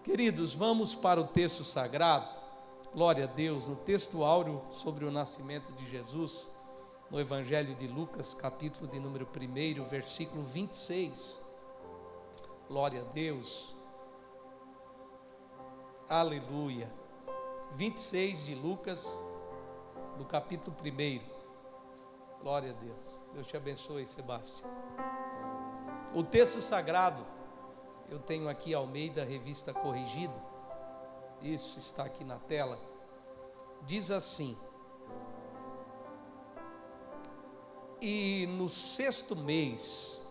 Queridos, vamos para o texto sagrado. Glória a Deus. No texto áureo sobre o nascimento de Jesus, no Evangelho de Lucas, capítulo de número 1, versículo 26. Glória a Deus. Aleluia. 26 de Lucas, do capítulo 1. Glória a Deus. Deus te abençoe, Sebastião. O texto sagrado, eu tenho aqui Almeida, revista corrigida. Isso está aqui na tela. Diz assim: e no 6º mês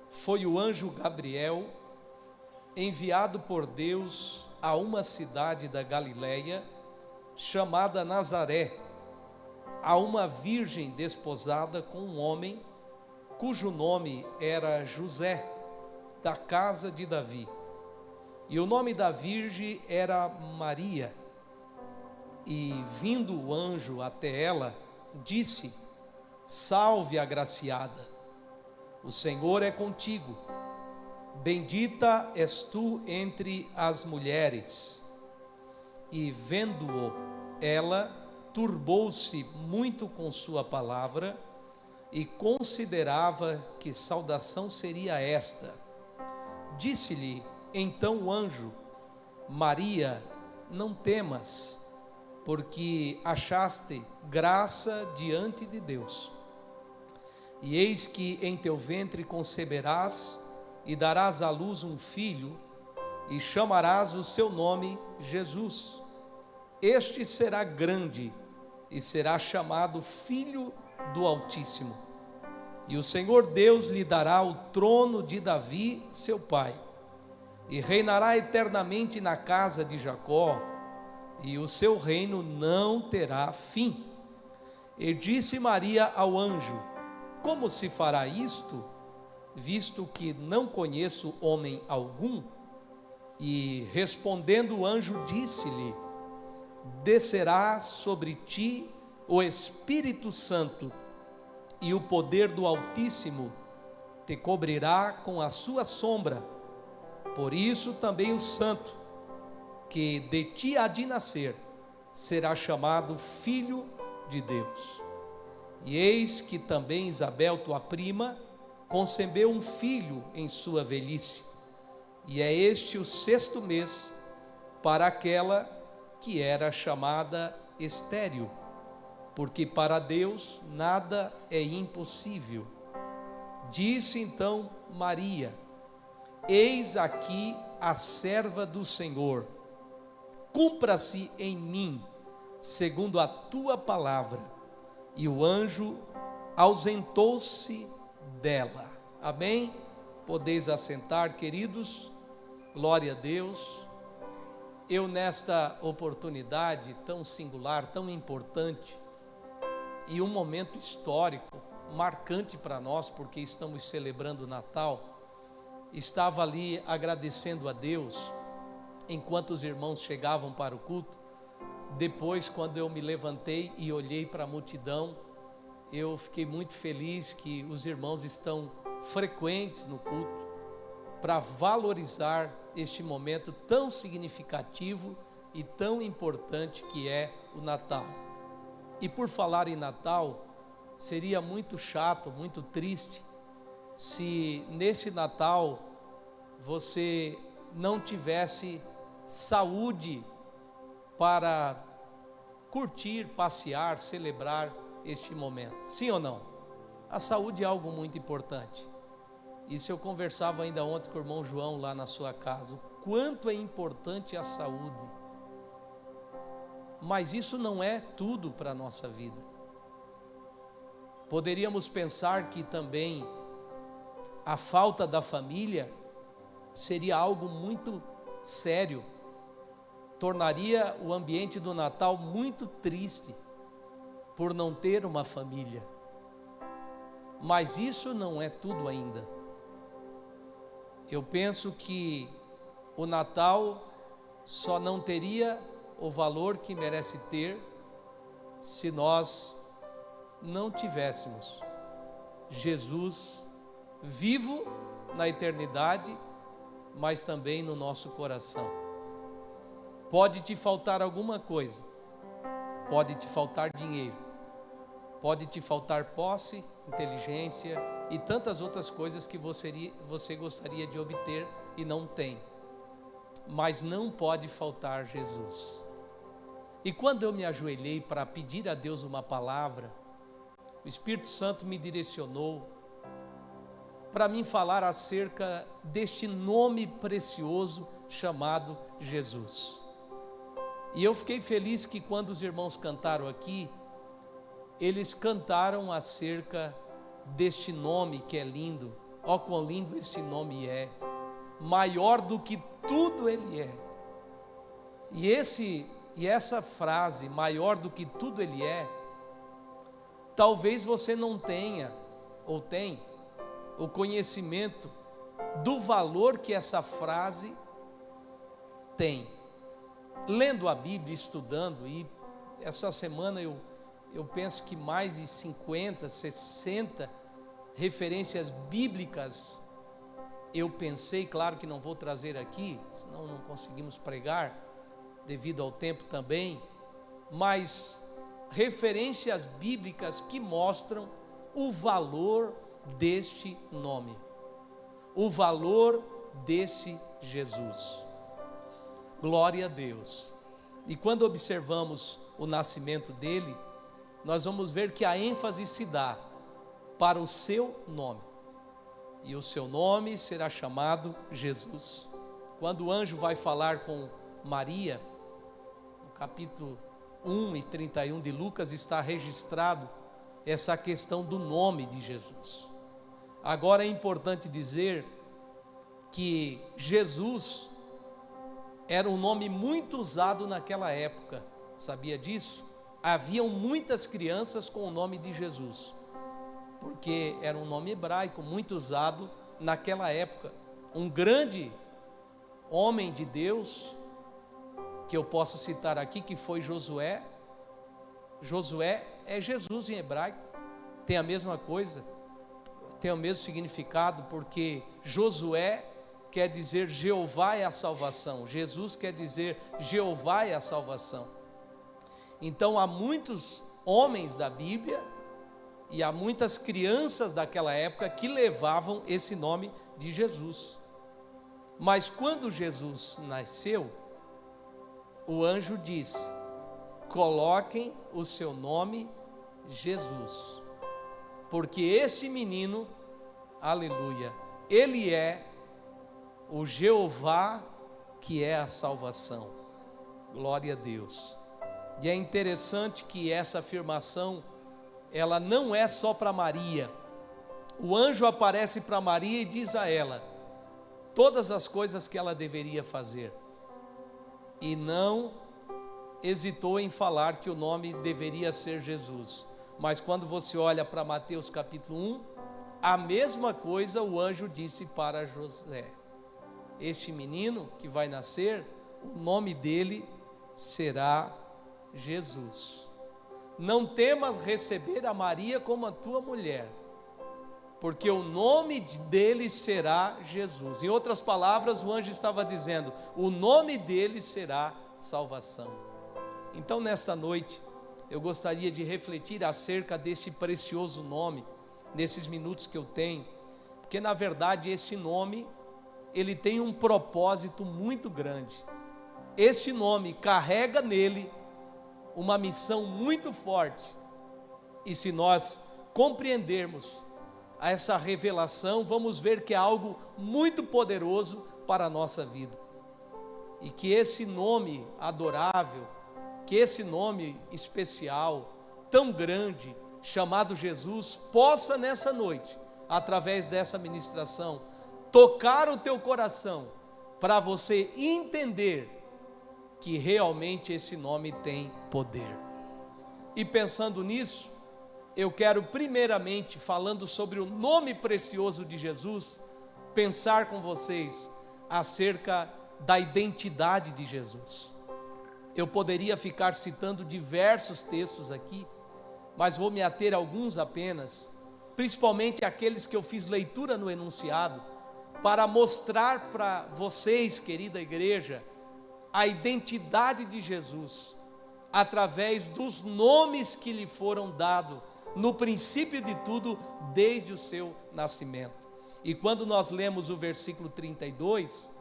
foi o anjo Gabriel enviado por Deus a uma cidade da Galileia chamada Nazaré, a uma virgem desposada com um homem cujo nome era José, da casa de Davi, e o nome da virgem era Maria. E vindo o anjo até ela, disse: salve, agraciada, o Senhor é contigo, bendita és tu entre as mulheres. E vendo-o, ela turbou-se muito com sua palavra e considerava que saudação seria esta. Disse-lhe então o anjo: Maria, não temas, porque achaste graça diante de Deus. E eis que em teu ventre conceberás e darás à luz um filho, e chamarás o seu nome Jesus. Este será grande e será chamado Filho do Altíssimo. E o Senhor Deus lhe dará o trono de Davi, seu pai, e reinará eternamente na casa de Jacó, e o seu reino não terá fim. E disse Maria ao anjo: como se fará isto, visto que não conheço homem algum? E respondendo o anjo, disse-lhe: descerá sobre ti o Espírito Santo, e o poder do Altíssimo te cobrirá com a sua sombra. Por isso também o santo que de ti há de nascer será chamado Filho de Deus. E eis que também Isabel, tua prima, concebeu um filho em sua velhice, e é este o 6º mês para aquela que era chamada estéril, porque para Deus nada é impossível. Disse então Maria: eis aqui a serva do Senhor, cumpra-se em mim segundo a tua palavra. E o anjo ausentou-se dela. Amém? Podeis assentar, queridos. Glória a Deus. Eu, nesta oportunidade tão singular, tão importante, e um momento histórico, marcante para nós, porque estamos celebrando o Natal, estava ali agradecendo a Deus, enquanto os irmãos chegavam para o culto. Depois, quando eu me levantei e olhei para a multidão, eu fiquei muito feliz que os irmãos estão frequentes no culto, para valorizar este momento tão significativo e tão importante que é o Natal. E por falar em Natal, seria muito chato, muito triste, se nesse Natal você não tivesse saúde para curtir, passear, celebrar este momento. Sim ou não? A saúde é algo muito importante. Isso eu conversava ainda ontem com o irmão João lá na sua casa, o quanto é importante a saúde. Mas isso não é tudo para a nossa vida. Poderíamos pensar que também a falta da família seria algo muito sério, tornaria o ambiente do Natal muito triste, por não ter uma família. Mas isso não é tudo ainda. Eu penso que o Natal só não teria o valor que merece ter se nós não tivéssemos Jesus vivo na eternidade, mas também no nosso coração. Pode te faltar alguma coisa, pode te faltar dinheiro, pode te faltar posse, inteligência e tantas outras coisas que você gostaria de obter e não tem, mas não pode faltar Jesus. E quando eu me ajoelhei para pedir a Deus uma palavra, o Espírito Santo me direcionou para mim falar acerca deste nome precioso chamado Jesus. E eu fiquei feliz que quando os irmãos cantaram aqui, eles cantaram acerca deste nome que é lindo. Ó, quão lindo esse nome é, maior do que tudo ele é. E essa frase, maior do que tudo ele é, talvez você não tenha, ou tem, o conhecimento do valor que essa frase tem. Lendo a Bíblia, estudando, e essa semana eu penso que mais de 50, 60 referências bíblicas eu pensei, claro que não vou trazer aqui, senão não conseguimos pregar, devido ao tempo também, mas referências bíblicas que mostram o valor deste nome, o valor desse Jesus. Glória a Deus. E quando observamos o nascimento dele, nós vamos ver que a ênfase se dá para o seu nome, e o seu nome será chamado Jesus. Quando o anjo vai falar com Maria, no capítulo 1 e 31 de Lucas, está registrado essa questão do nome de Jesus. Agora é importante dizer que Jesus era um nome muito usado naquela época, sabia disso? Haviam muitas crianças com o nome de Jesus, porque era um nome hebraico muito usado naquela época. Um grande homem de Deus, que eu posso citar aqui, que foi Josué. Josué é Jesus em hebraico, tem a mesma coisa, tem o mesmo significado, porque Josué quer dizer Jeová é a salvação, Jesus quer dizer Jeová é a salvação. Então há muitos homens da Bíblia e há muitas crianças daquela época que levavam esse nome de Jesus. Mas quando Jesus nasceu, o anjo disse: coloquem o seu nome Jesus, porque este menino, aleluia, ele é o Jeová que é a salvação. Glória a Deus. E é interessante que essa afirmação, ela não é só para Maria. O anjo aparece para Maria e diz a ela todas as coisas que ela deveria fazer, e não hesitou em falar que o nome deveria ser Jesus. Mas quando você olha para Mateus capítulo 1, a mesma coisa o anjo disse para José: este menino que vai nascer, o nome dele será Jesus. Não temas receber a Maria como a tua mulher, porque o nome dele será Jesus. Em outras palavras, o anjo estava dizendo: o nome dele será salvação. Então, nesta noite, eu gostaria de refletir acerca deste precioso nome, nesses minutos que eu tenho, porque na verdade esse nome, ele tem um propósito muito grande. Este nome carrega nele uma missão muito forte, e se nós compreendermos essa revelação, vamos ver que é algo muito poderoso para a nossa vida, e que esse nome adorável, que esse nome especial, tão grande, chamado Jesus, possa nessa noite, através dessa ministração, tocar o teu coração, para você entender que realmente esse nome tem poder. E pensando nisso, eu quero primeiramente, falando sobre o nome precioso de Jesus, pensar com vocês acerca da identidade de Jesus. Eu poderia ficar citando diversos textos aqui, mas vou me ater a alguns apenas, principalmente aqueles que eu fiz leitura no enunciado, para mostrar para vocês, querida igreja, a identidade de Jesus através dos nomes que lhe foram dados no princípio de tudo, desde o seu nascimento. E quando nós lemos o versículo 32,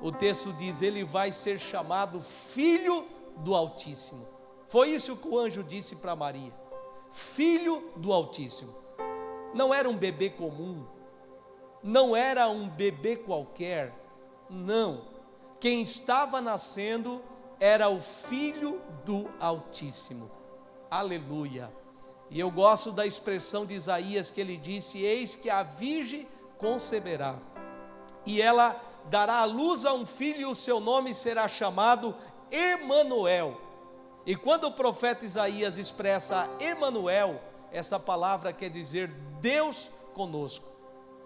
o texto diz: ele vai ser chamado Filho do Altíssimo. Foi isso que o anjo disse para Maria: Filho do Altíssimo. Não era um bebê comum, não era um bebê qualquer, não. Quem estava nascendo era o Filho do Altíssimo. Aleluia. E eu gosto da expressão de Isaías, que ele disse: eis que a virgem conceberá, e ela dará à luz a um filho, e o seu nome será chamado Emanuel. E quando o profeta Isaías expressa Emanuel, essa palavra quer dizer Deus conosco.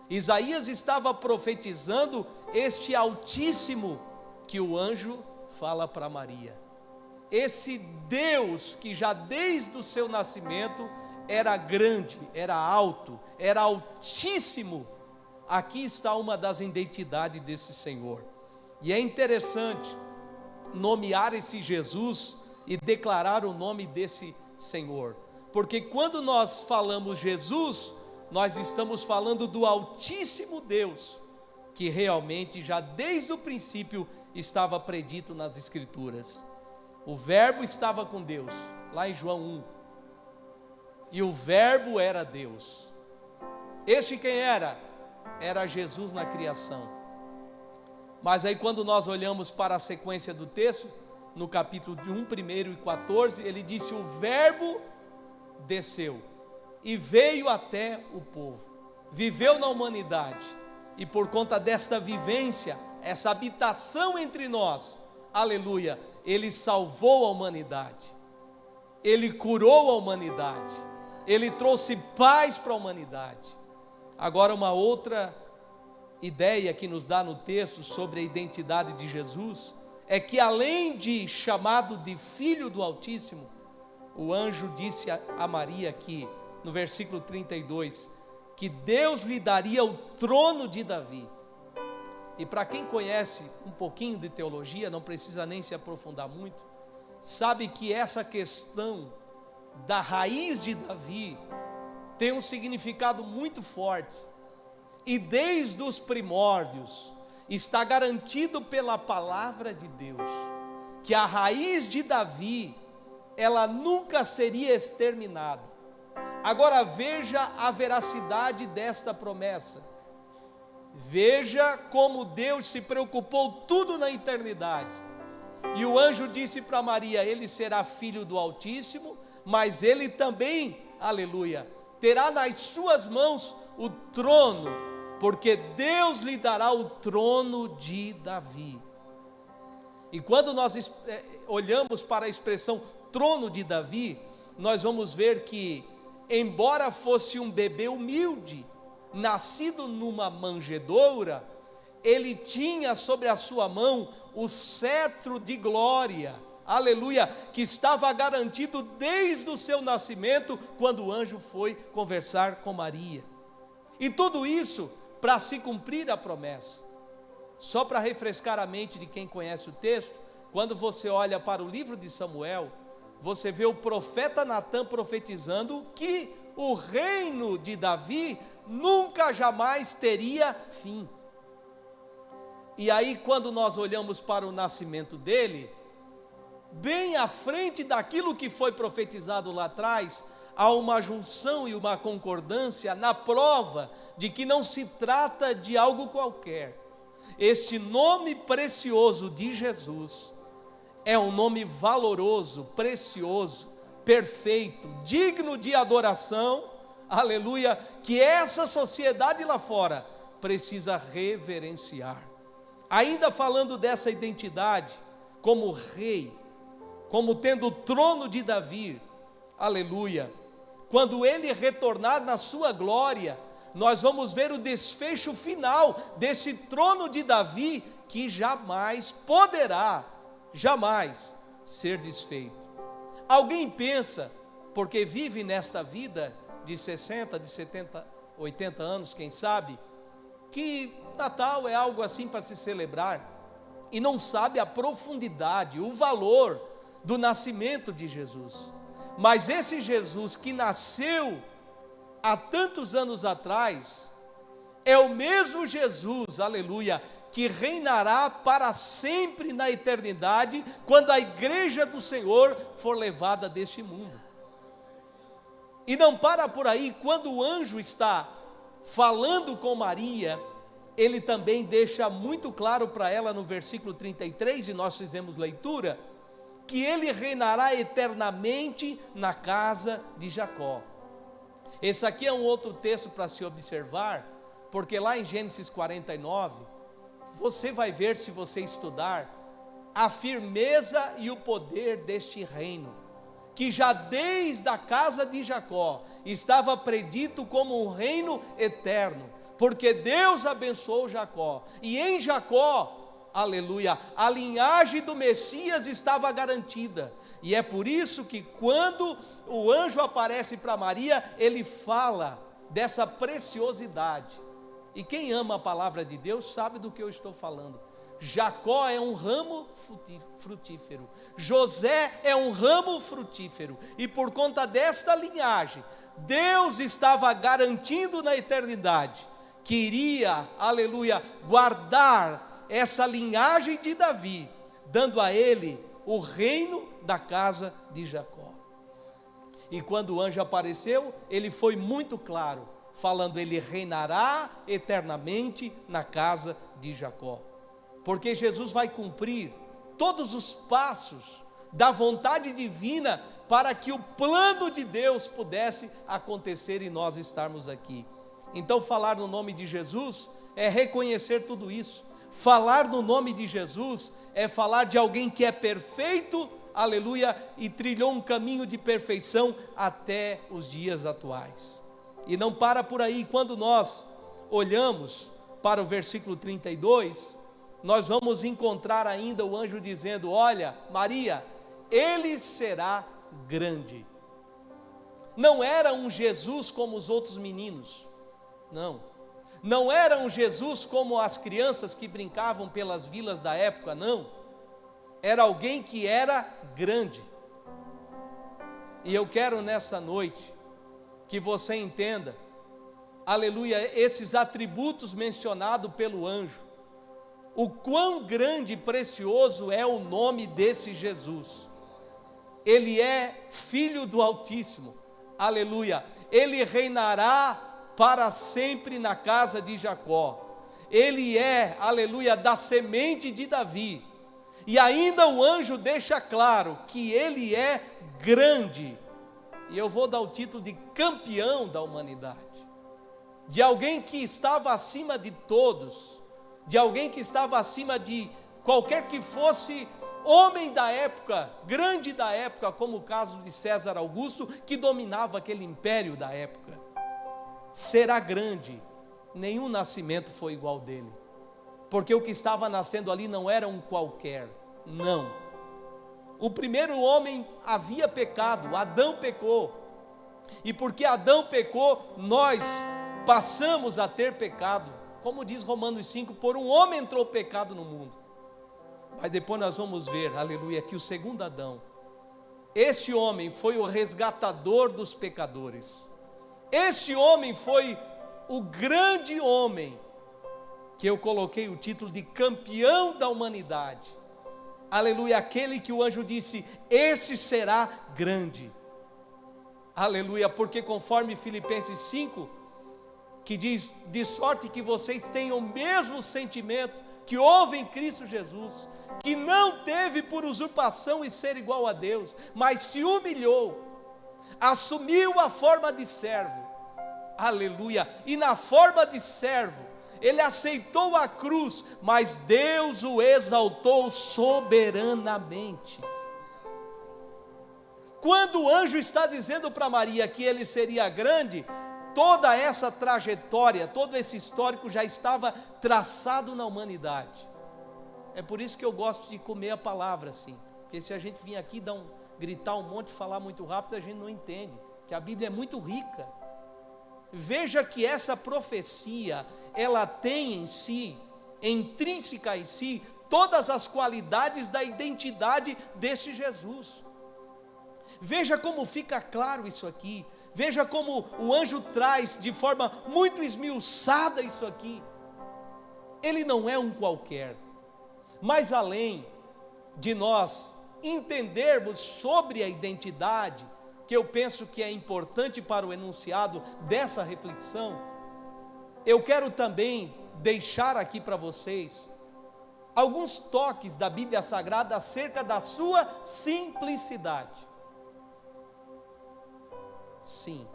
Isaías estava profetizando este Altíssimo que o anjo fala para Maria. Esse Deus que já desde o seu nascimento era grande, era alto, era altíssimo. Aqui está uma das identidades desse Senhor. E é interessante nomear esse Jesus e declarar o nome desse Senhor, porque quando nós falamos Jesus, nós estamos falando do Altíssimo Deus, que realmente já desde o princípio estava predito nas Escrituras. O Verbo estava com Deus, lá em João 1, e o Verbo era Deus. Este quem era? Era Jesus na criação. Mas aí quando nós olhamos para a sequência do texto, no capítulo 1, 1 e 14, ele disse: o Verbo desceu e veio até o povo, viveu na humanidade, e por conta desta vivência, essa habitação entre nós, aleluia, ele salvou a humanidade, ele curou a humanidade, ele trouxe paz para a humanidade. Agora, uma outra ideia que nos dá no texto sobre a identidade de Jesus é que, além de chamado de Filho do Altíssimo, o anjo disse a Maria aqui, no versículo 32, que Deus lhe daria o trono de Davi. E para quem conhece um pouquinho de teologia, não precisa nem se aprofundar muito, sabe que essa questão da raiz de Davi tem um significado muito forte, e desde os primórdios está garantido pela palavra de Deus, que a raiz de Davi, ela nunca seria exterminada. Agora veja a veracidade desta promessa, veja como Deus se preocupou tudo na eternidade. E o anjo disse para Maria: ele será filho do Altíssimo, mas ele também, aleluia, terá nas suas mãos o trono, porque Deus lhe dará o trono de Davi. E quando nós olhamos para a expressão trono de Davi, nós vamos ver que, embora fosse um bebê humilde, nascido numa manjedoura, ele tinha sobre a sua mão o cetro de glória, aleluia, que estava garantido desde o seu nascimento, quando o anjo foi conversar com Maria. E tudo isso para se cumprir a promessa. Só para refrescar a mente de quem conhece o texto, quando você olha para o livro de Samuel, você vê o profeta Natã profetizando que o reino de Davi nunca jamais teria fim. E aí, quando nós olhamos para o nascimento dele, bem à frente daquilo que foi profetizado lá atrás, há uma junção e uma concordância na prova de que não se trata de algo qualquer. Este nome precioso de Jesus é um nome valoroso, precioso, perfeito, digno de adoração, aleluia, que essa sociedade lá fora precisa reverenciar. Ainda falando dessa identidade, como rei, como tendo o trono de Davi, aleluia, quando ele retornar na sua glória, nós vamos ver o desfecho final desse trono de Davi, que jamais poderá, jamais ser desfeito. Alguém pensa, porque vive nesta vida de 60, de 70, 80 anos, quem sabe, que Natal é algo assim para se celebrar. e não sabe a profundidade, o valor do nascimento de Jesus. Mas esse Jesus que nasceu há tantos anos atrás, é o mesmo Jesus, aleluia, que reinará para sempre na eternidade, quando a igreja do Senhor for levada deste mundo. E não para por aí, quando o anjo está falando com Maria, ele também deixa muito claro para ela no versículo 33, e nós fizemos leitura, que ele reinará eternamente na casa de Jacó. Esse aqui é um outro texto para se observar, porque lá em Gênesis 49, você vai ver, se você estudar, a firmeza e o poder deste reino, que já desde a casa de Jacó estava predito como um reino eterno, porque Deus abençoou Jacó, e em Jacó, aleluia, a linhagem do Messias estava garantida. E é por isso que quando o anjo aparece para Maria, ele fala dessa preciosidade. E quem ama a palavra de Deus sabe do que eu estou falando. Jacó é um ramo frutífero, José é um ramo frutífero, e por conta desta linhagem, Deus estava garantindo na eternidade que iria, aleluia, guardar essa linhagem de Davi, dando a ele o reino da casa de Jacó. E quando o anjo apareceu, ele foi muito claro, falando: ele reinará eternamente na casa de Jacó, porque Jesus vai cumprir todos os passos da vontade divina para que o plano de Deus pudesse acontecer e nós estarmos aqui. Então, falar no nome de Jesus é reconhecer tudo isso. Falar no nome de Jesus é falar de alguém que é perfeito, aleluia, e trilhou um caminho de perfeição até os dias atuais. E não para por aí. Quando nós olhamos para o versículo 32, nós vamos encontrar ainda o anjo dizendo: olha, Maria, ele será grande. Não era um Jesus como os outros meninos, não era um Jesus como as crianças que brincavam pelas vilas da época, não. Era alguém que era grande. E eu quero nessa noite que você entenda, aleluia, esses atributos mencionados pelo anjo, o quão grande e precioso é o nome desse Jesus. Ele é Filho do Altíssimo, aleluia, ele reinará para sempre na casa de Jacó, ele é, aleluia, da semente de Davi, e ainda o anjo deixa claro que ele é grande, e eu vou dar o título de campeão da humanidade, de alguém que estava acima de todos, de alguém que estava acima de qualquer que fosse homem da época, grande da época, como o caso de César Augusto, que dominava aquele império da época. Será grande, nenhum nascimento foi igual dele, porque o que estava nascendo ali não era um qualquer, não. O primeiro homem havia pecado, Adão pecou, e porque Adão pecou, nós passamos a ter pecado, como diz Romanos 5, por um homem entrou o pecado no mundo. Mas depois nós vamos ver, aleluia, que o segundo Adão, este homem foi o resgatador dos pecadores. Este homem foi o grande homem, que eu coloquei o título de campeão da humanidade. Aleluia, aquele que o anjo disse: esse será grande. Aleluia, porque conforme Filipenses 5, que diz: de sorte que vocês tenham o mesmo sentimento que houve em Cristo Jesus, que não teve por usurpação e ser igual a Deus, mas se humilhou, assumiu a forma de servo, aleluia, e na forma de servo, ele aceitou a cruz, mas Deus o exaltou soberanamente. Quando o anjo está dizendo para Maria que ele seria grande, toda essa trajetória, todo esse histórico já estava traçado na humanidade. É por isso que eu gosto de comer a palavra assim, porque se a gente vir aqui gritar um monte, falar muito rápido, a gente não entende, que a Bíblia é muito rica. Veja que essa profecia, ela tem em si, intrínseca em si, todas as qualidades da identidade desse Jesus. Veja como fica claro isso aqui. Veja como o anjo traz de forma muito esmiuçada isso aqui. Ele não é um qualquer. Mas além de nós entendermos sobre a identidade, que eu penso que é importante para o enunciado dessa reflexão, eu quero também deixar aqui para vocês alguns toques da Bíblia Sagrada acerca da sua simplicidade. Sim,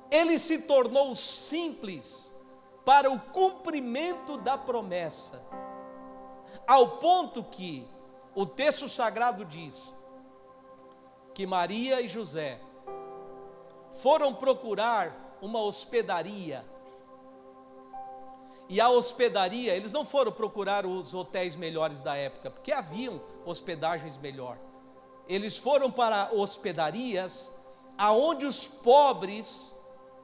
ele se tornou simples para o cumprimento da promessa, ao ponto que o texto sagrado diz que Maria e José foram procurar uma hospedaria. E a hospedaria, eles não foram procurar os hotéis melhores da época, porque haviam hospedagens melhor. Eles foram para hospedarias aonde os pobres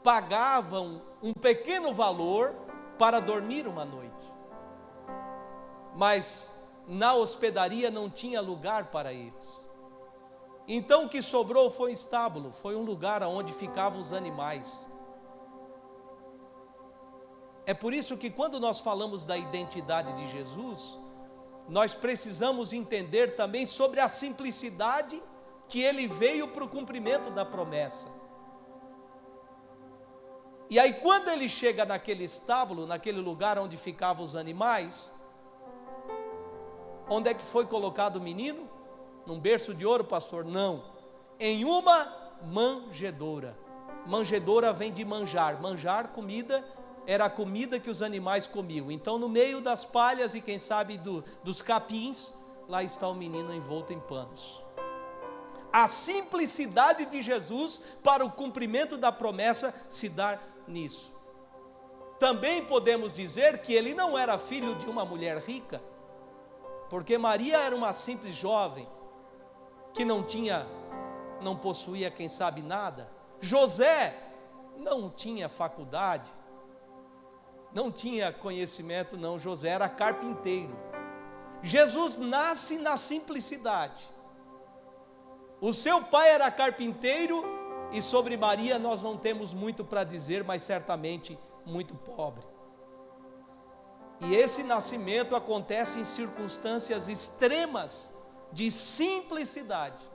pagavam um pequeno valor para dormir uma noite. Mas na hospedaria não tinha lugar para eles. Então o que sobrou foi um estábulo, foi um lugar onde ficavam os animais. É por isso que quando nós falamos da identidade de Jesus, nós precisamos entender também sobre a simplicidade que ele veio para o cumprimento da promessa. E aí quando ele chega naquele estábulo, naquele lugar onde ficavam os animais, onde é que foi colocado o menino? Num berço de ouro, pastor? Não, em uma manjedoura. Manjedoura vem de manjar. Manjar, comida, era a comida que os animais comiam. Então no meio das palhas e quem sabe dos capins, lá está o menino envolto em panos. A simplicidade de Jesus para o cumprimento da promessa se dá nisso. Também podemos dizer que ele não era filho de uma mulher rica, porque Maria era uma simples jovem, que não possuía quem sabe nada. José não tinha faculdade, não tinha conhecimento não, José era carpinteiro. Jesus nasce na simplicidade. O seu pai era carpinteiro e sobre Maria nós não temos muito para dizer, mas certamente muito pobre. E esse nascimento acontece em circunstâncias extremas de simplicidade.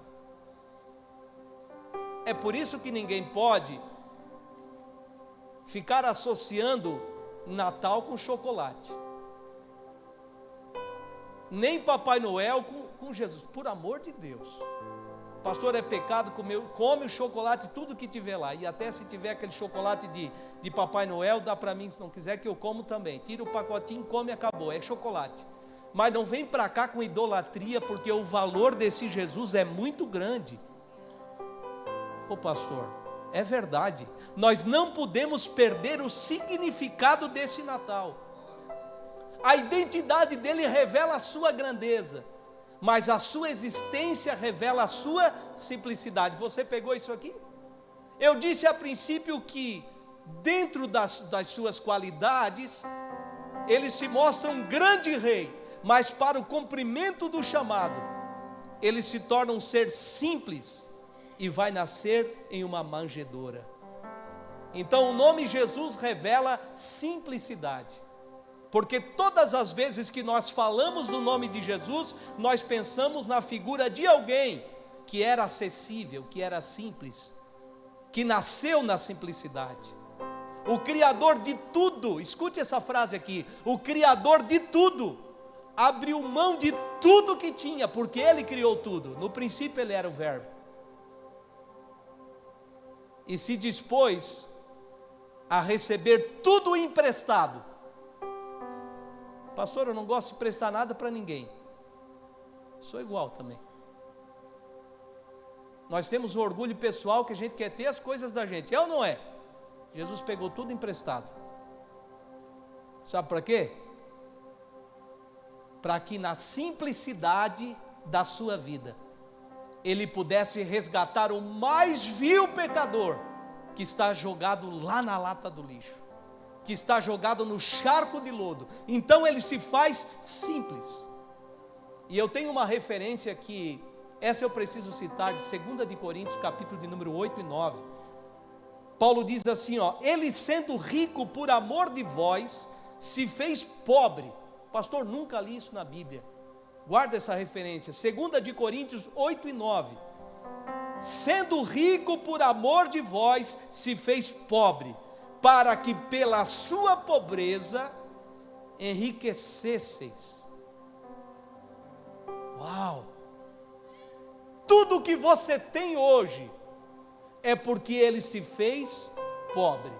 É por isso que ninguém pode ficar associando Natal com chocolate, nem Papai Noel com Jesus, por amor de Deus. Pastor, é pecado comer, come o chocolate, tudo que tiver lá, e até se tiver aquele chocolate de Papai Noel, dá para mim, se não quiser que eu como também, tira o pacotinho, come e acabou, é chocolate. Mas não vem para cá com idolatria, porque o valor desse Jesus é muito grande. Ô pastor, é verdade, nós não podemos perder o significado desse Natal. A identidade dele revela a sua grandeza, mas a sua existência revela a sua simplicidade. Você pegou isso aqui? Eu disse a princípio que dentro das suas qualidades, ele se mostra um grande rei, mas para o cumprimento do chamado, ele se torna um ser simples e vai nascer em uma manjedoura. Então o nome Jesus revela simplicidade, porque todas as vezes que nós falamos do nome de Jesus, nós pensamos na figura de alguém que era acessível, que era simples, que nasceu na simplicidade. O Criador de tudo, escute essa frase aqui, o Criador de tudo, abriu mão de tudo que tinha, porque Ele criou tudo. No princípio Ele era o Verbo, e se dispôs a receber tudo emprestado. Pastor, eu não gosto de prestar nada para ninguém. Sou igual também. Nós temos um orgulho pessoal que a gente quer ter as coisas da gente, é ou não é? Jesus pegou tudo emprestado. Sabe para quê? Para que na simplicidade da sua vida, Ele pudesse resgatar o mais vil pecador que está jogado lá na lata do lixo. que está jogado no charco de lodo. Então ele se faz simples. E eu tenho uma referência que, essa eu preciso citar, de 2 de Coríntios, capítulo de número 8 e 9. Paulo diz assim, ele sendo rico por amor de vós, se fez pobre. Pastor, nunca li isso na Bíblia. Guarda essa referência, 2 de Coríntios 8 e 9. Sendo rico por amor de vós, se fez pobre, para que pela sua pobreza enriquecesseis. Uau! Tudo que você tem hoje é porque ele se fez pobre.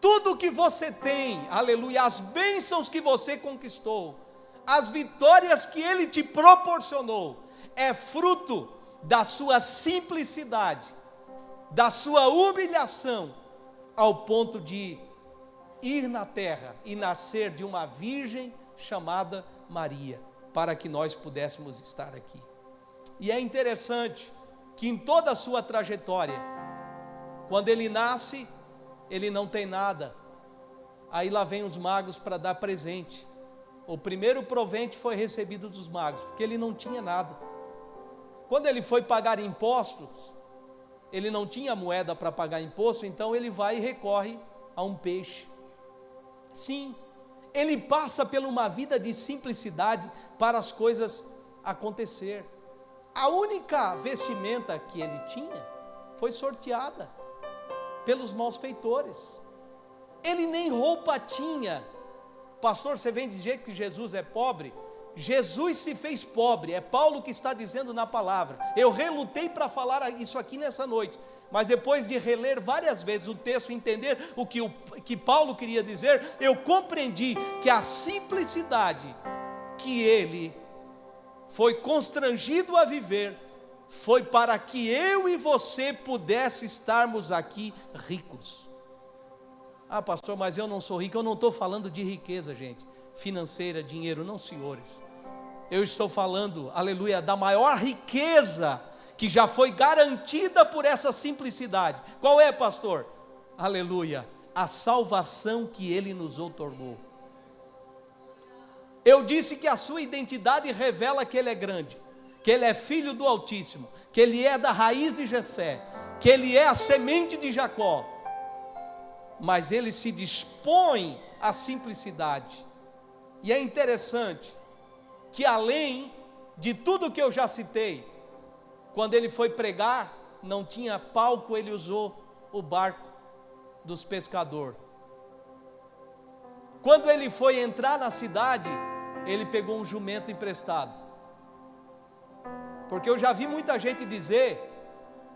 Tudo que você tem, aleluia, as bênçãos que você conquistou, as vitórias que ele te proporcionou, é fruto da sua simplicidade, da sua humilhação, ao ponto de ir na terra e nascer de uma virgem chamada Maria, para que nós pudéssemos estar aqui. E é interessante que em toda a sua trajetória, quando ele nasce, ele não tem nada. Aí lá vem os magos para dar presente. O primeiro provente foi recebido dos magos, porque ele não tinha nada. Quando ele foi pagar impostos, ele não tinha moeda para pagar imposto, então ele vai e recorre a um peixe. Sim, ele passa por uma vida de simplicidade para as coisas acontecer. A única vestimenta que ele tinha foi sorteada pelos malfeitores. Ele nem roupa tinha. Pastor, você vem dizer que Jesus é pobre? Jesus se fez pobre, é Paulo que está dizendo na palavra. Eu relutei para falar isso aqui nessa noite, mas depois de reler várias vezes o texto, entender o que Paulo queria dizer, eu compreendi que a simplicidade que ele foi constrangido a viver, foi para que eu e você pudesse estarmos aqui ricos. Ah, pastor, mas eu não sou rico. Eu não estou falando de riqueza, gente, financeira, dinheiro, não, senhores. Eu estou falando, aleluia, da maior riqueza que já foi garantida por essa simplicidade. Qual é, pastor? Aleluia, a salvação que ele nos outorgou. Eu disse que a sua identidade revela que ele é grande, que ele é filho do Altíssimo, que ele é da raiz de Jessé, que ele é a semente de Jacó. Mas ele se dispõe à simplicidade. E é interessante que, além de tudo que eu já citei, quando ele foi pregar, não tinha palco, ele usou o barco dos pescadores. Quando ele foi entrar na cidade, ele pegou um jumento emprestado. Porque eu já vi muita gente dizer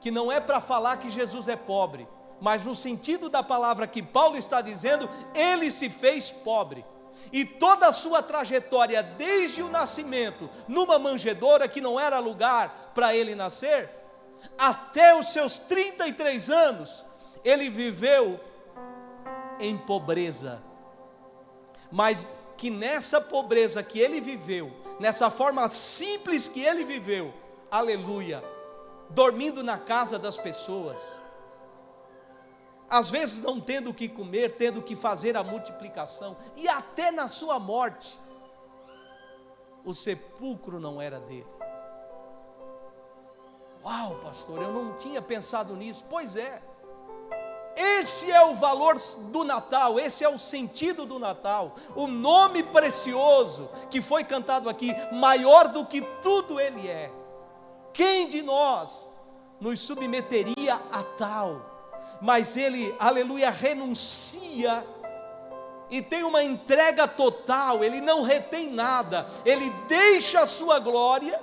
que não é para falar que Jesus é pobre, mas no sentido da palavra que Paulo está dizendo, ele se fez pobre. E toda a sua trajetória, desde o nascimento, numa manjedoura que não era lugar para ele nascer, até os seus 33 anos, ele viveu em pobreza. Mas que nessa pobreza que ele viveu, nessa forma simples que ele viveu, aleluia, dormindo na casa das pessoas, às vezes não tendo o que comer, tendo que fazer a multiplicação, e até na sua morte, o sepulcro não era dele. Uau, pastor, eu não tinha pensado nisso. Pois é, esse é o valor do Natal, esse é o sentido do Natal, o nome precioso que foi cantado aqui, maior do que tudo ele é. Quem de nós nos submeteria a tal? Mas ele, aleluia, renuncia e tem uma entrega total, ele não retém nada, ele deixa a sua glória,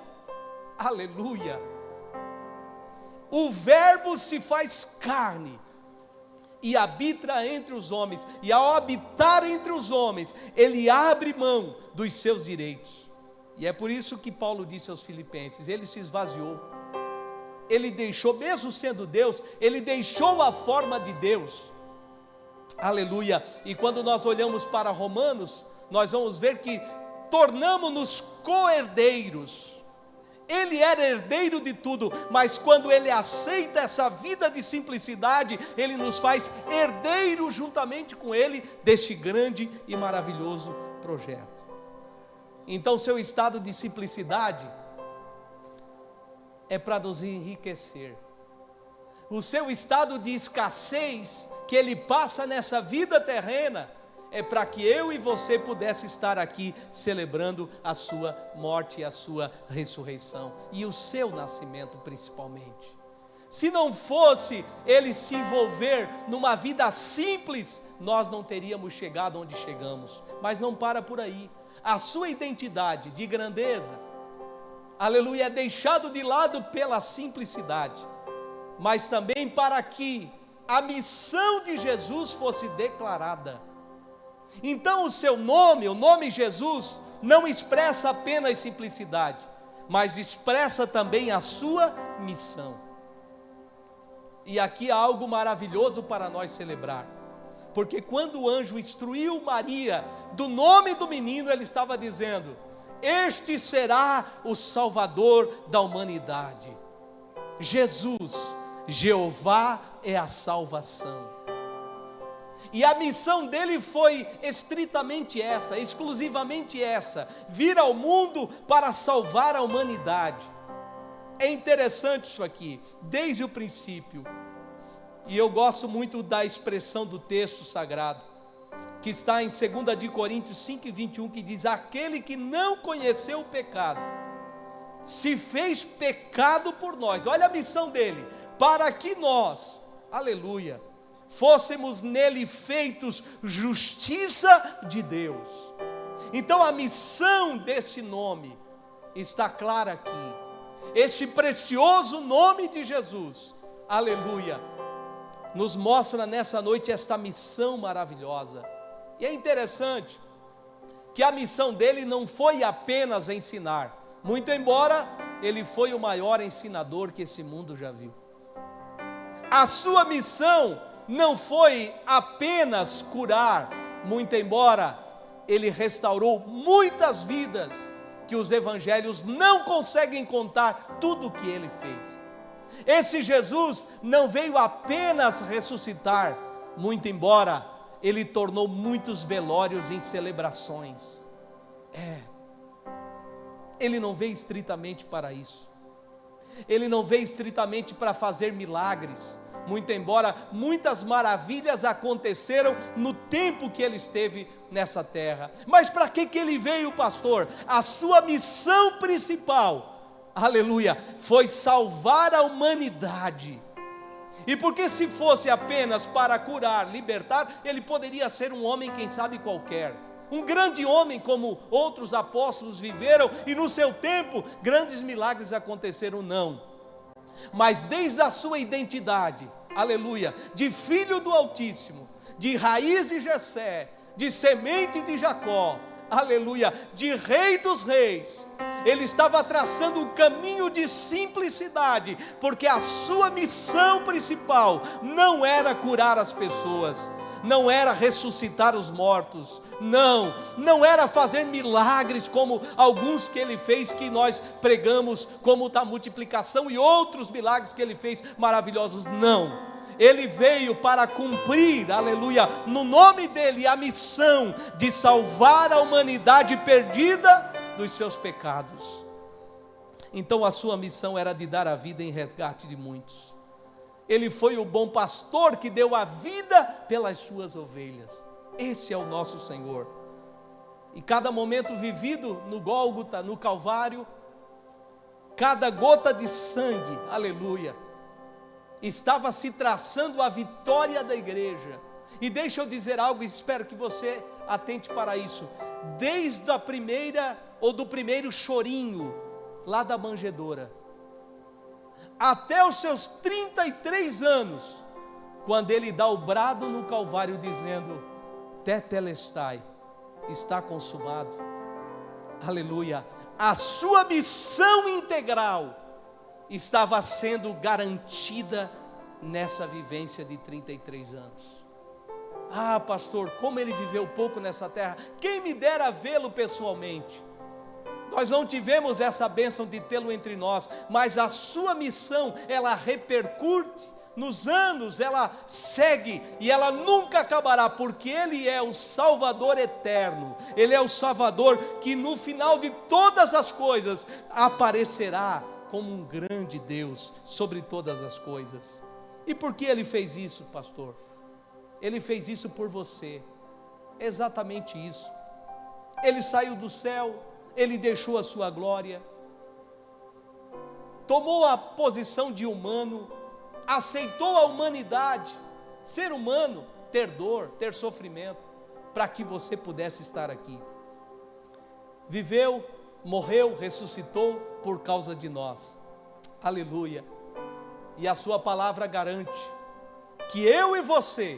aleluia. O verbo se faz carne e habita entre os homens, e ao habitar entre os homens, ele abre mão dos seus direitos. E é por isso que Paulo disse aos Filipenses, ele se esvaziou. Ele deixou, mesmo sendo Deus, ele deixou a forma de Deus, aleluia. E quando nós olhamos para Romanos, nós vamos ver que tornamo-nos co-herdeiros ele era herdeiro de tudo, mas quando ele aceita essa vida de simplicidade, ele nos faz herdeiro juntamente com ele deste grande e maravilhoso projeto. Então, seu estado de simplicidade é para nos enriquecer. O seu estado de escassez que ele passa nessa vida terrena é para que eu e você pudesse estar aqui celebrando a sua morte e a sua ressurreição e o seu nascimento principalmente. Se não fosse ele se envolver numa vida simples, nós não teríamos chegado onde chegamos. Mas não para por aí. A sua identidade de grandeza, aleluia, é deixado de lado pela simplicidade, mas também para que a missão de Jesus fosse declarada. Então o seu nome, o nome Jesus, não expressa apenas simplicidade, mas expressa também a sua missão. E aqui há algo maravilhoso para nós celebrar, porque quando o anjo instruiu Maria do nome do menino, ele estava dizendo: este será o Salvador da humanidade. Jesus, Jeová é a salvação. E a missão dele foi estritamente essa, exclusivamente essa: vir ao mundo para salvar a humanidade. É interessante isso aqui, desde o princípio. E eu gosto muito da expressão do texto sagrado, que está em 2 Coríntios 5:21, que diz: aquele que não conheceu o pecado, se fez pecado por nós. Olha a missão dele: para que nós, aleluia, fôssemos nele feitos justiça de Deus. Então a missão desse nome está clara aqui. Este precioso nome de Jesus, aleluia, nos mostra nessa noite esta missão maravilhosa. E é interessante que a missão dele não foi apenas ensinar, muito embora ele foi o maior ensinador que esse mundo já viu. A sua missão não foi apenas curar, muito embora ele restaurou muitas vidas que os evangelhos não conseguem contar tudo o que ele fez. Esse Jesus não veio apenas ressuscitar, muito embora ele tornou muitos velórios em celebrações. Ele não veio estritamente para isso. Ele não veio estritamente para fazer milagres, muito embora muitas maravilhas aconteceram no tempo que ele esteve nessa terra. Mas para que ele veio, pastor? A sua missão principal, aleluia, foi salvar a humanidade. E porque se fosse apenas para curar, libertar, ele poderia ser um homem, quem sabe, qualquer. Um grande homem como outros apóstolos viveram, e no seu tempo grandes milagres aconteceram, não. Mas desde a sua identidade, aleluia, de filho do Altíssimo, de raiz de Jessé, de semente de Jacó, aleluia, de rei dos reis, ele estava traçando um caminho de simplicidade, porque a sua missão principal não era curar as pessoas, não era ressuscitar os mortos, não era fazer milagres como alguns que ele fez, que nós pregamos, como da multiplicação e outros milagres que ele fez maravilhosos, não. Ele veio para cumprir, aleluia, no nome dele, a missão de salvar a humanidade perdida dos seus pecados. Então a sua missão era de dar a vida em resgate de muitos. Ele foi o bom pastor que deu a vida pelas suas ovelhas. Esse é o nosso Senhor. E cada momento vivido no Gólgota, no Calvário, cada gota de sangue, aleluia, estava se traçando a vitória da igreja. E deixa eu dizer algo, e espero que você atente para isso. Desde a primeira, ou do primeiro chorinho, lá da manjedoura, até os seus 33 anos, quando ele dá o brado no Calvário dizendo: Tetelestai, está consumado, aleluia, a sua missão integral estava sendo garantida nessa vivência de 33 anos. Ah, pastor, como ele viveu pouco nessa terra, quem me dera vê-lo pessoalmente. Nós não tivemos essa bênção de tê-lo entre nós, mas a sua missão, ela repercute nos anos, ela segue e ela nunca acabará, porque Ele é o Salvador eterno, Ele é o Salvador que no final de todas as coisas aparecerá como um grande Deus sobre todas as coisas. E por que Ele fez isso, pastor? Ele fez isso por você, exatamente isso. Ele saiu do céu, Ele deixou a sua glória, tomou a posição de humano, aceitou a humanidade, ser humano, ter dor, ter sofrimento, para que você pudesse estar aqui. Viveu, morreu, ressuscitou por causa de nós. Aleluia. E a sua palavra garante que eu e você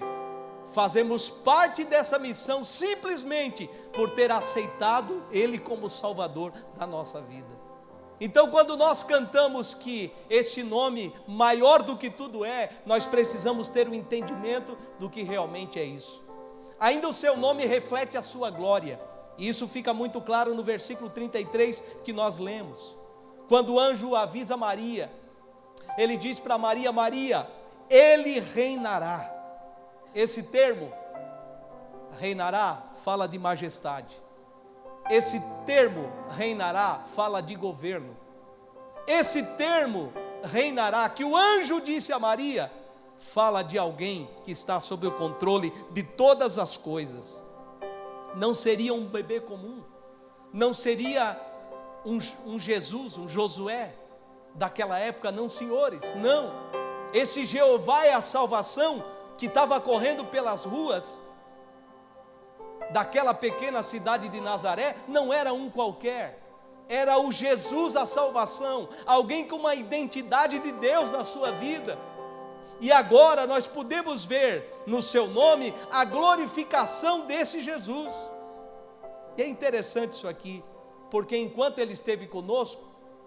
fazemos parte dessa missão simplesmente por ter aceitado Ele como Salvador da nossa vida. Então, quando nós cantamos que este nome maior do que tudo é, nós precisamos ter um entendimento do que realmente é isso. Ainda o seu nome reflete a sua glória, e isso fica muito claro no versículo 33 que nós lemos. Quando o anjo avisa Maria, ele diz para Maria: Maria, Ele reinará. Esse termo, reinará, fala de majestade. Esse termo, reinará, fala de governo. Esse termo, reinará, que o anjo disse a Maria, fala de alguém que está sob o controle de todas as coisas. Não seria um bebê comum, não seria um Jesus, um Josué daquela época, não, senhores, não. Esse Jeová é a salvação que estava correndo pelas ruas daquela pequena cidade de Nazaré, não era um qualquer, era o Jesus a salvação, alguém com uma identidade de Deus na sua vida. E agora nós podemos ver no seu nome a glorificação desse Jesus. E é interessante isso aqui, porque enquanto Ele esteve conosco,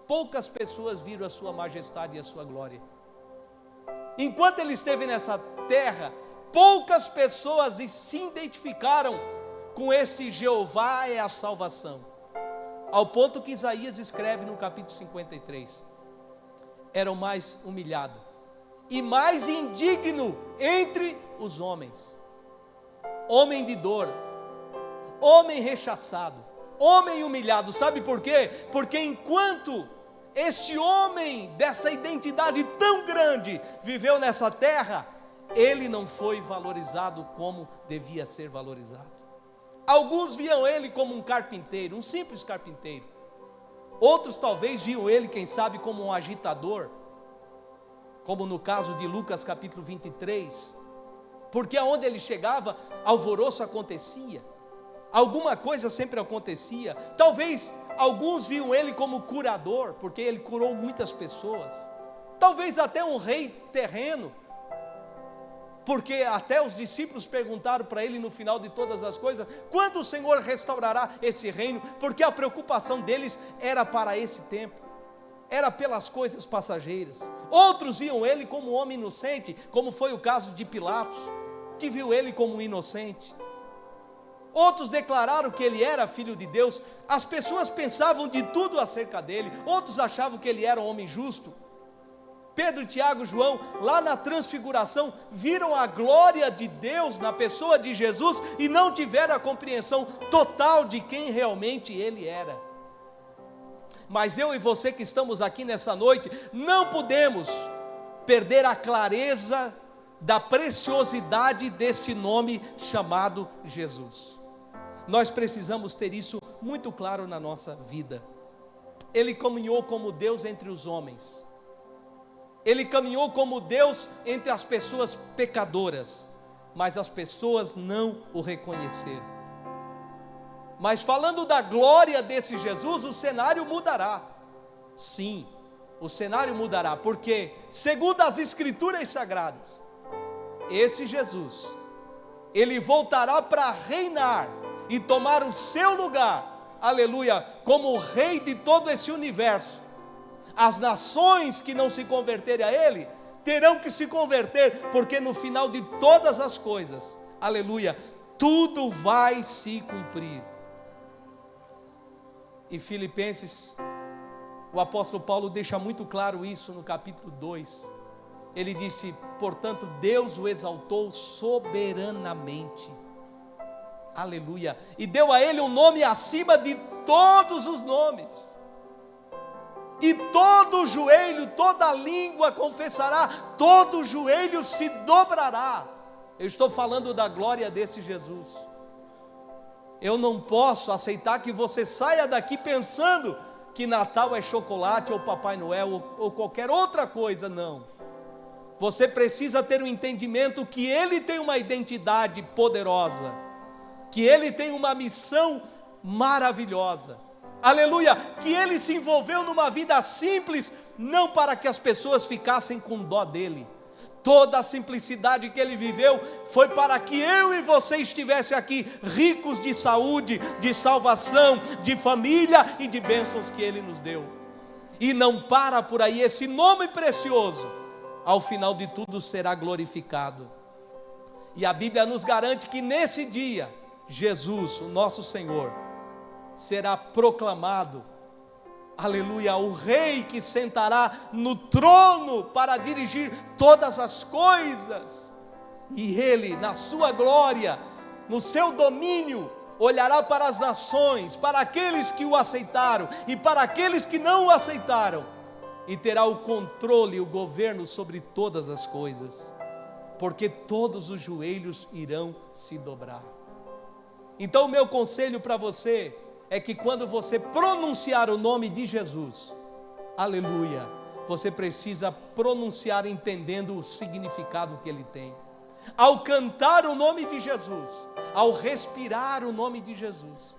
poucas pessoas viram a sua majestade e a sua glória. Enquanto Ele esteve nessa terra, poucas pessoas se identificaram com esse Jeová é a salvação, ao ponto que Isaías escreve no capítulo 53, era o mais humilhado e mais indigno entre os homens, homem de dor, homem rechaçado, homem humilhado. Sabe por quê? Porque enquanto este homem dessa identidade tão grande viveu nessa terra, ele não foi valorizado como devia ser valorizado. Alguns viam ele como um carpinteiro, um simples carpinteiro. Outros talvez viam ele, quem sabe, como um agitador, como no caso de Lucas capítulo 23, porque aonde ele chegava, alvoroço acontecia, alguma coisa sempre acontecia. Talvez alguns viam ele como curador, porque ele curou muitas pessoas. Talvez até um rei terreno, porque até os discípulos perguntaram para ele no final de todas as coisas: quando o Senhor restaurará esse reino? Porque a preocupação deles era para esse tempo, era pelas coisas passageiras. Outros viam ele como um homem inocente, como foi o caso de Pilatos, que viu ele como um inocente. Outros declararam que ele era filho de Deus. As pessoas pensavam de tudo acerca dele. Outros achavam que ele era um homem justo. Pedro, Tiago, João, lá na transfiguração, viram a glória de Deus na pessoa de Jesus e não tiveram a compreensão total de quem realmente Ele era. Mas eu e você que estamos aqui nessa noite, não podemos perder a clareza da preciosidade deste nome chamado Jesus. Nós precisamos ter isso muito claro na nossa vida. Ele caminhou como Deus entre os homens. Ele caminhou como Deus entre as pessoas pecadoras, mas as pessoas não o reconheceram. Mas falando da glória desse Jesus, o cenário mudará. Sim, o cenário mudará, porque segundo as Escrituras Sagradas, esse Jesus, Ele voltará para reinar e tomar o seu lugar, aleluia, como o rei de todo esse universo. As nações que não se converterem a Ele, terão que se converter, porque no final de todas as coisas, aleluia, tudo vai se cumprir. Em Filipenses, o apóstolo Paulo deixa muito claro isso no capítulo 2. Ele disse: portanto, Deus o exaltou soberanamente, aleluia, e deu a ele um nome acima de todos os nomes, e todo joelho, toda língua confessará, todo joelho se dobrará. Eu estou falando da glória desse Jesus. Eu não posso aceitar que você saia daqui pensando que Natal é chocolate, ou Papai Noel, ou qualquer outra coisa, não. Você precisa ter um entendimento que Ele tem uma identidade poderosa, que Ele tem uma missão maravilhosa, aleluia, que Ele se envolveu numa vida simples, não para que as pessoas ficassem com dó dEle. Toda a simplicidade que Ele viveu foi para que eu e você estivesse aqui ricos de saúde, de salvação, de família e de bênçãos que Ele nos deu. E não para por aí, esse nome precioso, ao final de tudo será glorificado. E a Bíblia nos garante que nesse dia, Jesus, o nosso Senhor, será proclamado, aleluia, o Rei que sentará no trono para dirigir todas as coisas. E Ele, na sua glória, no seu domínio, olhará para as nações, para aqueles que o aceitaram e para aqueles que não o aceitaram, e terá o controle, o governo sobre todas as coisas, porque todos os joelhos irão se dobrar. Então o meu conselho para você é que quando você pronunciar o nome de Jesus, aleluia, você precisa pronunciar entendendo o significado que ele tem. Ao cantar o nome de Jesus, ao respirar o nome de Jesus,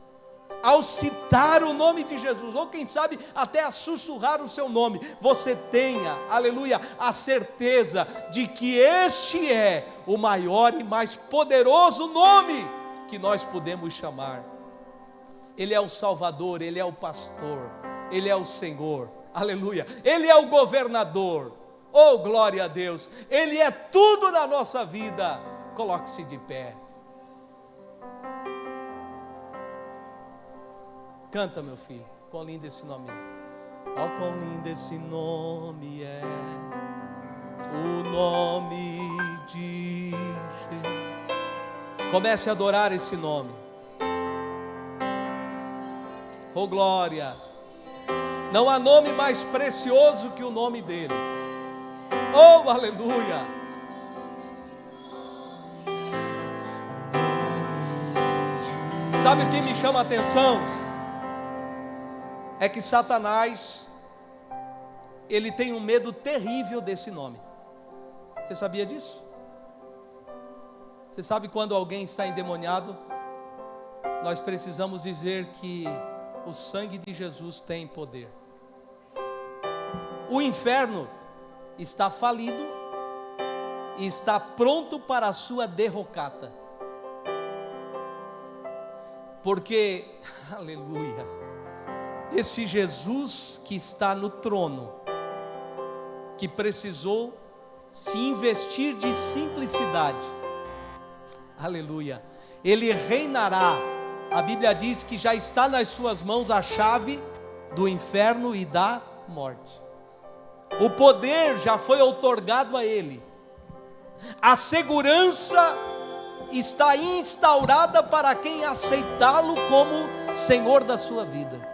ao citar o nome de Jesus, ou quem sabe até a sussurrar o seu nome, você tenha, aleluia, a certeza de que este é o maior e mais poderoso nome que nós podemos chamar. Ele é o Salvador, Ele é o pastor, Ele é o Senhor, aleluia, Ele é o governador, oh glória a Deus, Ele é tudo na nossa vida. Coloque-se de pé. Canta, meu filho, quão lindo esse nome é. Oh, quão lindo esse nome é, o nome de Jesus. Comece a adorar esse nome. Oh glória, não há nome mais precioso que o nome dele. Oh aleluia. Sabe o que me chama a atenção? É que Satanás, ele tem um medo terrível desse nome. Você sabia disso? Você sabe quando alguém está endemoniado, nós precisamos dizer que o sangue de Jesus tem poder. O inferno está falido e está pronto para a sua derrocata. Porque, aleluia, esse Jesus que está no trono, que precisou se investir de simplicidade, aleluia, ele reinará. A Bíblia diz que já está nas suas mãos a chave do inferno e da morte. O poder já foi outorgado a ele. A segurança está instaurada para quem aceitá-lo como Senhor da sua vida.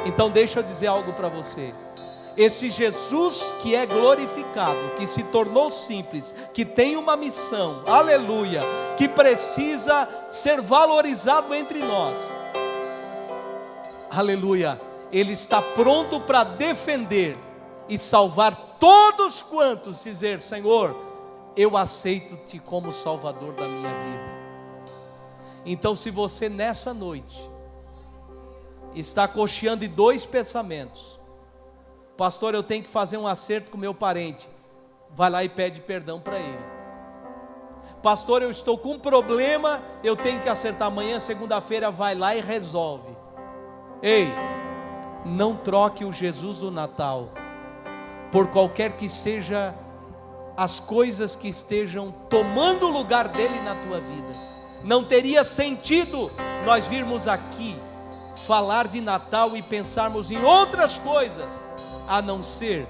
Então deixa eu dizer algo para você. Esse Jesus que é glorificado, que se tornou simples, que tem uma missão, aleluia, que precisa ser valorizado entre nós, aleluia, ele está pronto para defender e salvar todos quantos dizer: Senhor, eu aceito-te como Salvador da minha vida. Então, se você nessa noite está cocheando em dois pensamentos: pastor, eu tenho que fazer um acerto com meu parente, vai lá e pede perdão para ele. Pastor, eu estou com um problema, eu tenho que acertar amanhã, segunda-feira, vai lá e resolve. Ei, não troque o Jesus do Natal por qualquer que seja as coisas que estejam tomando o lugar dele na tua vida. Não teria sentido nós virmos aqui falar de Natal e pensarmos em outras coisas, a não ser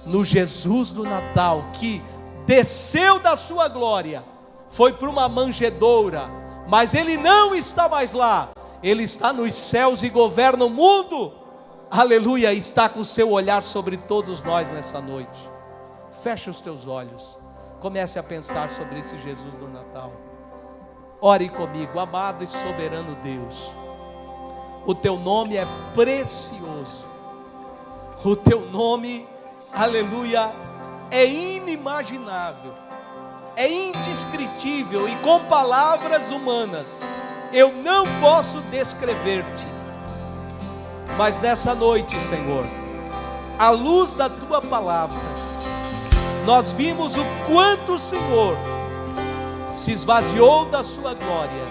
no Jesus do Natal, que desceu da sua glória, foi para uma manjedoura, mas Ele não está mais lá, Ele está nos céus e governa o mundo, aleluia, está com o seu olhar sobre todos nós nessa noite. Feche os teus olhos, comece a pensar sobre esse Jesus do Natal. Ore comigo. Amado e soberano Deus, o teu nome é precioso, o teu nome, aleluia, é inimaginável, é indescritível, e com palavras humanas eu não posso descrever-te. Mas nessa noite, Senhor, à luz da tua palavra, nós vimos o quanto o Senhor se esvaziou da sua glória,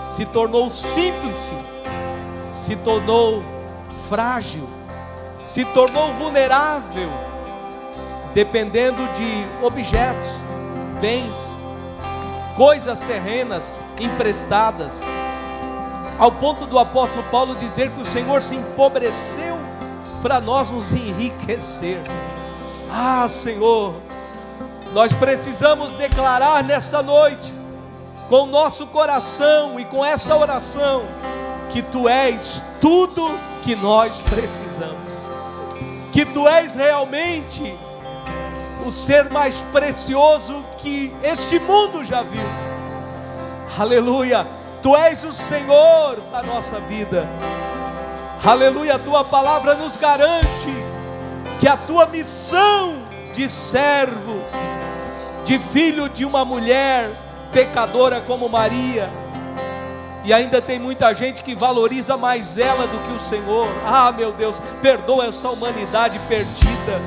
se tornou simples, se tornou frágil, se tornou vulnerável, dependendo de objetos, bens, coisas terrenas emprestadas, ao ponto do apóstolo Paulo dizer que o Senhor se empobreceu para nós nos enriquecer. Ah, Senhor, nós precisamos declarar nessa noite, com o nosso coração e com essa oração, que Tu és tudo que nós precisamos, que Tu és realmente o ser mais precioso que este mundo já viu. Aleluia, Tu és o Senhor da nossa vida. Aleluia, a Tua palavra nos garante que a Tua missão de servo, de filho de uma mulher pecadora como Maria, e ainda tem muita gente que valoriza mais ela do que o Senhor. Ah, meu Deus, perdoa essa humanidade perdida,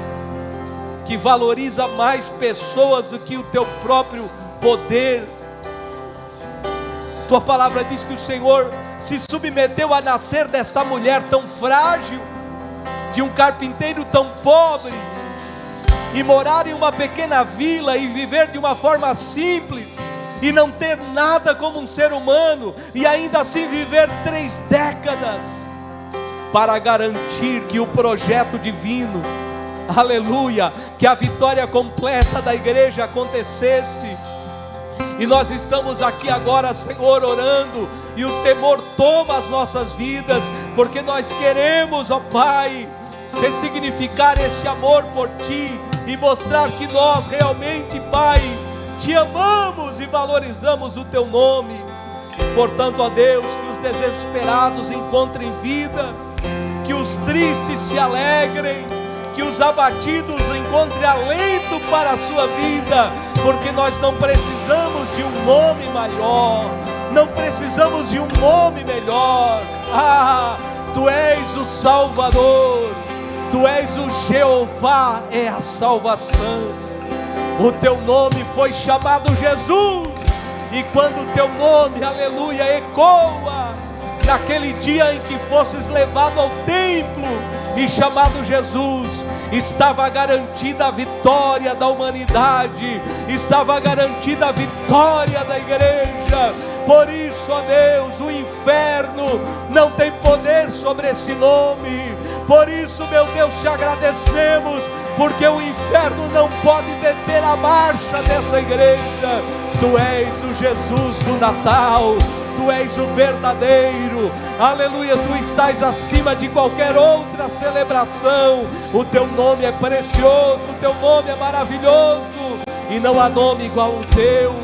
que valoriza mais pessoas do que o Teu próprio poder. Tua palavra diz que o Senhor se submeteu a nascer desta mulher tão frágil, de um carpinteiro tão pobre, e morar em uma pequena vila e viver de uma forma simples, e não ter nada como um ser humano, e ainda assim viver 3 décadas, para garantir que o projeto divino, aleluia, que a vitória completa da igreja acontecesse. E nós estamos aqui agora, Senhor, orando, e o temor toma as nossas vidas, porque nós queremos, ó Pai, ressignificar este amor por Ti, e mostrar que nós realmente, Pai, Te amamos e valorizamos o Teu nome. Portanto, ó Deus, que os desesperados encontrem vida, que os tristes se alegrem, que os abatidos encontrem alento para a sua vida, porque nós não precisamos de um nome maior, não precisamos de um nome melhor. Ah, Tu és o Salvador, Tu és o Jeová, é a salvação. O Teu nome foi chamado Jesus, e quando o Teu nome, aleluia, ecoa, naquele dia em que fosses levado ao templo e chamado Jesus, estava garantida a vitória da humanidade, estava garantida a vitória da igreja. Por isso, ó Deus, o inferno não tem poder sobre esse nome. Por isso, meu Deus, te agradecemos, porque o inferno não pode deter a marcha dessa igreja. Tu és o Jesus do Natal, Tu és o verdadeiro, aleluia, Tu estás acima de qualquer outra celebração. O Teu nome é precioso, o Teu nome é maravilhoso, e não há nome igual ao Teu.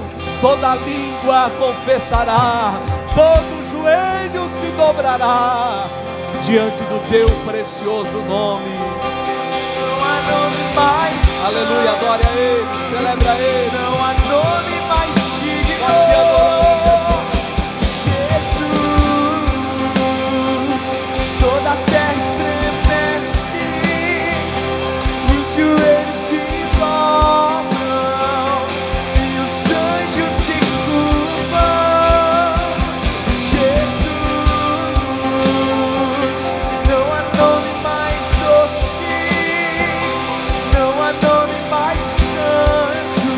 Toda língua confessará, todo joelho se dobrará diante do Teu precioso nome. Não há nome mais, aleluia, adore a Ele, celebra a Ele. Não há nome mais digno. Nós Te adoramos, Jesus. Toda a terra estremece, os joelhos se dobram e os anjos se curvam. Jesus, não há nome mais doce, não há nome mais santo.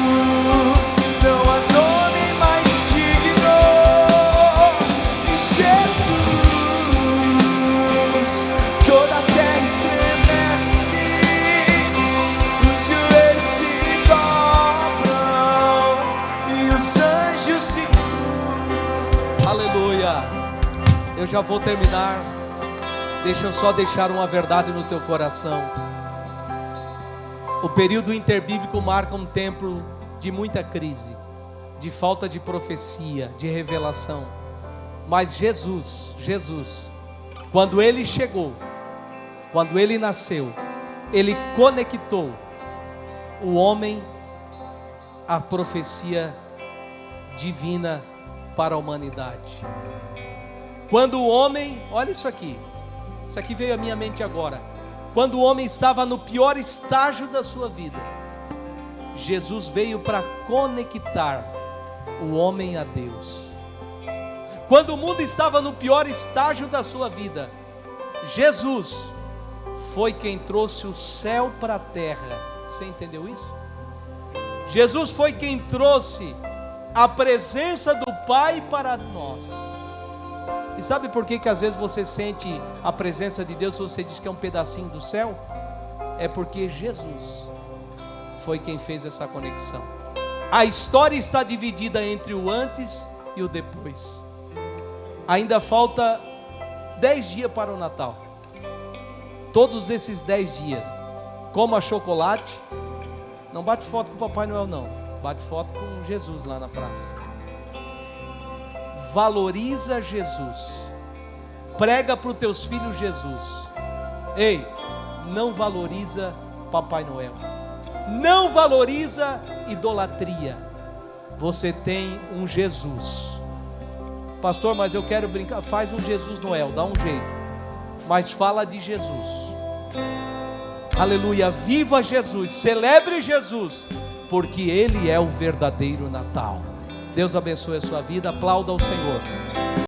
já vou terminar. Deixa eu só deixar uma verdade no teu coração. O período interbíblico marca um tempo de muita crise, de falta de profecia, de revelação. Mas Jesus, quando Ele chegou, quando Ele nasceu, Ele conectou o homem à profecia divina para a humanidade. Quando o homem, olha isso aqui veio à minha mente agora. Quando o homem estava no pior estágio da sua vida, Jesus veio para conectar o homem a Deus. Quando o mundo estava no pior estágio da sua vida, Jesus foi quem trouxe o céu para a terra. Você entendeu isso? Jesus foi quem trouxe a presença do Pai para nós. E sabe por que às vezes você sente a presença de Deus, você diz que é um pedacinho do céu? É porque Jesus foi quem fez essa conexão. A história está dividida entre o antes e o depois. Ainda falta 10 dias para o Natal. Todos esses 10 dias, coma chocolate. Não bate foto com o Papai Noel não, bate foto com Jesus lá na praça. Valoriza Jesus. Prega para os teus filhos Jesus. Ei, não valoriza Papai Noel. Não valoriza idolatria. Você tem um Jesus. Pastor, mas eu quero brincar. Faz um Jesus Noel, dá um jeito. Mas fala de Jesus. Aleluia, viva Jesus, celebre Jesus, porque Ele é o verdadeiro Natal. Deus abençoe a sua vida, aplauda ao Senhor.